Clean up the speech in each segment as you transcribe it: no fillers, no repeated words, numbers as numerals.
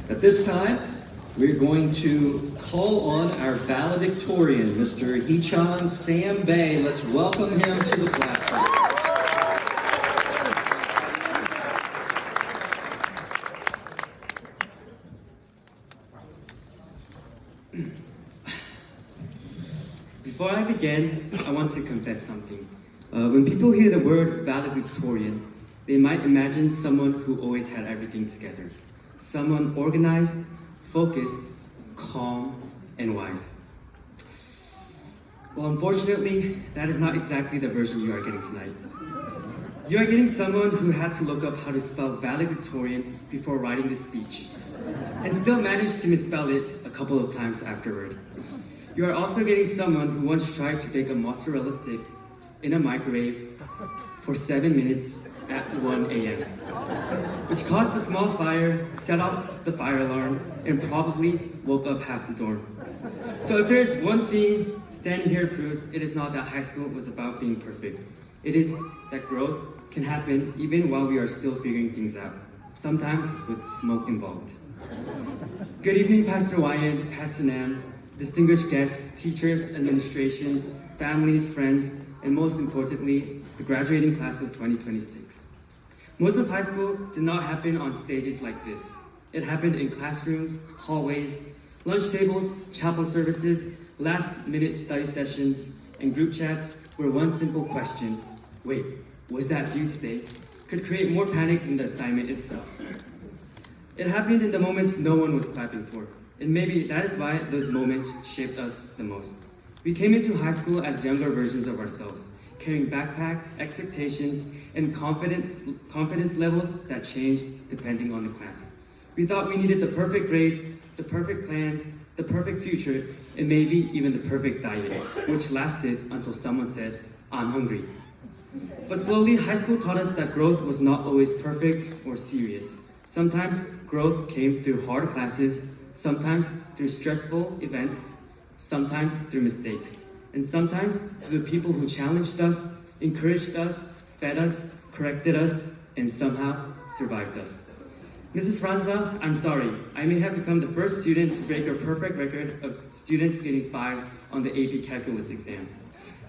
At this time, we're going to call on our valedictorian, Mr. Hee-chan Sam Bae. Let's welcome him to the platform. Before I begin, I want to confess something. When people hear the word valedictorian, they might imagine someone who always had everything together. Someone organized, focused, calm, and wise. Well, unfortunately, that is not exactly the version you are getting tonight. You are getting someone who had to look up how to spell valedictorian before writing the speech, and still managed to misspell it a couple of times afterward. You are also getting someone who once tried to bake a mozzarella stick in a microwave for 7 minutes at 1 a.m., which caused a small fire, set off the fire alarm, and probably woke up half the dorm. So if there is one thing standing here proves, it is not that high school was about being perfect. It is that growth can happen even while we are still figuring things out, sometimes with smoke involved. Good evening, Pastor Wyan, Pastor Nam, distinguished guests, teachers, administrations, families, friends, and most importantly, the graduating class of 2026. Most of high school did not happen on stages like this. It happened in classrooms, hallways, lunch tables, chapel services, last-minute study sessions, and group chats where one simple question, "Wait, was that you today?" could create more panic than the assignment itself. It happened in the moments no one was clapping for, and maybe that is why those moments shaped us the most. We came into high school as younger versions of ourselves, carrying backpack, expectations, and confidence levels that changed depending on the class. We thought we needed the perfect grades, the perfect plans, the perfect future, and maybe even the perfect diet, which lasted until someone said, "I'm hungry." But slowly, high school taught us that growth was not always perfect or serious. Sometimes growth came through hard classes, sometimes through stressful events, sometimes through mistakes, and sometimes through the people who challenged us, encouraged us, fed us, corrected us, and somehow survived us. Mrs. Franza, I'm sorry, I may have become the first student to break your perfect record of students getting 5s on the AP Calculus exam.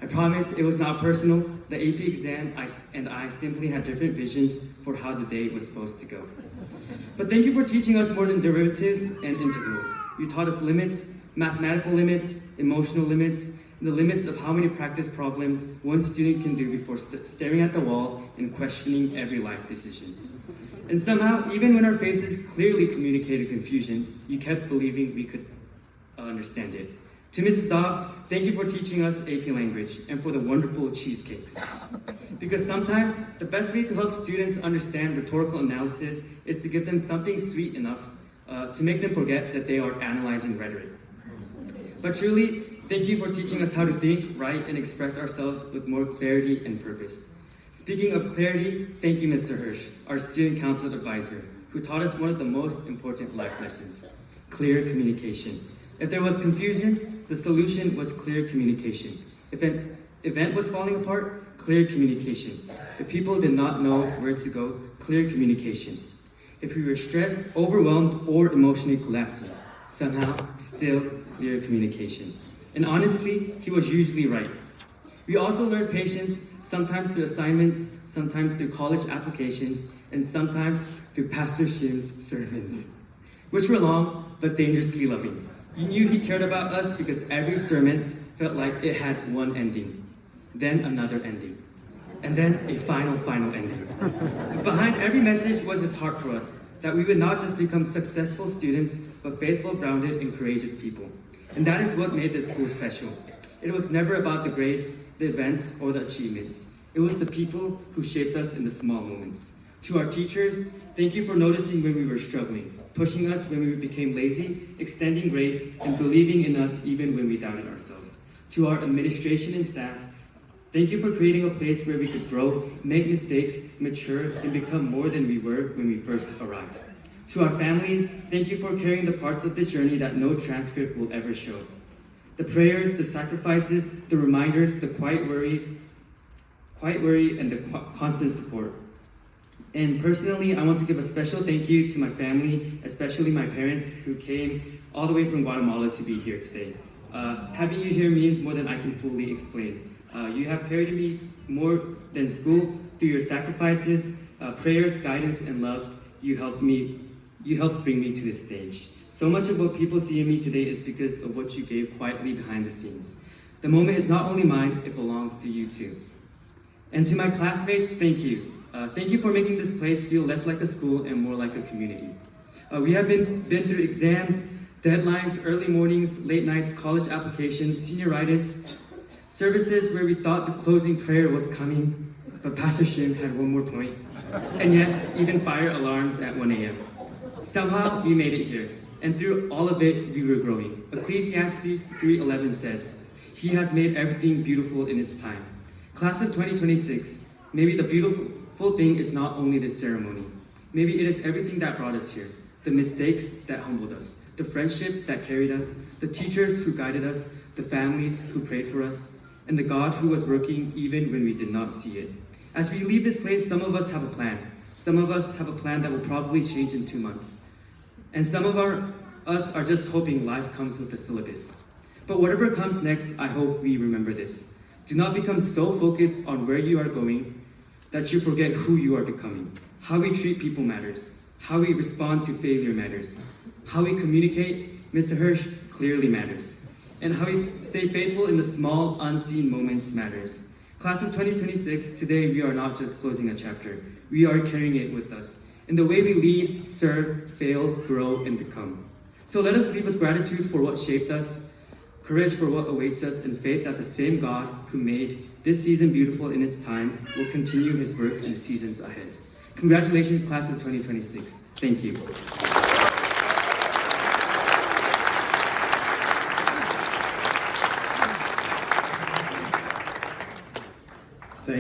I promise it was not personal. The AP exam and I simply had different visions for how the day was supposed to go. But thank you for teaching us more than derivatives and integrals. You taught us limits, mathematical limits, emotional limits, and the limits of how many practice problems one student can do before staring at the wall and questioning every life decision. And somehow, even when our faces clearly communicated confusion, you kept believing we could understand it. To Mrs. Dobbs, thank you for teaching us AP language and for the wonderful cheesecakes. Because sometimes the best way to help students understand rhetorical analysis is to give them something sweet enough to make them forget that they are analyzing rhetoric. But truly, thank you for teaching us how to think, write, and express ourselves with more clarity and purpose. Speaking of clarity, thank you, Mr. Hirsch, our student council advisor, who taught us one of the most important life lessons: clear communication. If there was confusion, the solution was clear communication. If an event was falling apart, clear communication. If people did not know where to go, clear communication. If we were stressed, overwhelmed, or emotionally collapsing, somehow still clear communication. And honestly, he was usually right. We also learned patience, sometimes through assignments, sometimes through college applications, and sometimes through Pastor Shim's sermons, which were long but dangerously loving. You knew he cared about us because every sermon felt like it had one ending, then another ending, and then a final ending. But behind every message was his heart for us, that we would not just become successful students, but faithful, grounded, and courageous people. And that is what made this school special. It was never about the grades, the events, or the achievements. It was the people who shaped us in the small moments. To our teachers, thank you for noticing when we were struggling, pushing us when we became lazy, extending grace, and believing in us even when we doubted ourselves. To our administration and staff, thank you for creating a place where we could grow, make mistakes, mature, and become more than we were when we first arrived. To our families, thank you for carrying the parts of this journey that no transcript will ever show. The prayers, the sacrifices, the reminders, the quiet worry, and the constant support. And personally, I want to give a special thank you to my family, especially my parents who came all the way from Guatemala to be here today. Having you here means more than I can fully explain. You have carried me more than school through your sacrifices, prayers, guidance, and love. You helped bring me to this stage. So much of what people see in me today is because of what you gave quietly behind the scenes. The moment is not only mine, it belongs to you too. And to my classmates, thank you. Thank you for making this place feel less like a school and more like a community. We have been through exams, deadlines, early mornings, late nights, college application, senioritis, services where we thought the closing prayer was coming, but Pastor Shim had one more point. And yes, even fire alarms at 1 a.m. Somehow, we made it here. And through all of it, we were growing. Ecclesiastes 3:11 says, "He has made everything beautiful in its time." Class of 2026, maybe the beautiful thing is not only this ceremony. Maybe it is everything that brought us here. The mistakes that humbled us, the friendship that carried us, the teachers who guided us, the families who prayed for us, and the God who was working even when we did not see it. As we leave this place, some of us have a plan. Some of us have a plan that will probably change in 2 months. And some of us are just hoping life comes with the syllabus. But whatever comes next, I hope we remember this. Do not become so focused on where you are going that you forget who you are becoming. How we treat people matters. How we respond to failure matters. How we communicate, Mr. Hirsch, clearly matters. And how we stay faithful in the small, unseen moments matters. Class of 2026, today we are not just closing a chapter. We are carrying it with us in the way we lead, serve, fail, grow, and become. So let us leave with gratitude for what shaped us, courage for what awaits us, and faith that the same God who made this season beautiful in its time will continue his work in the seasons ahead. Congratulations, class of 2026. Thank you.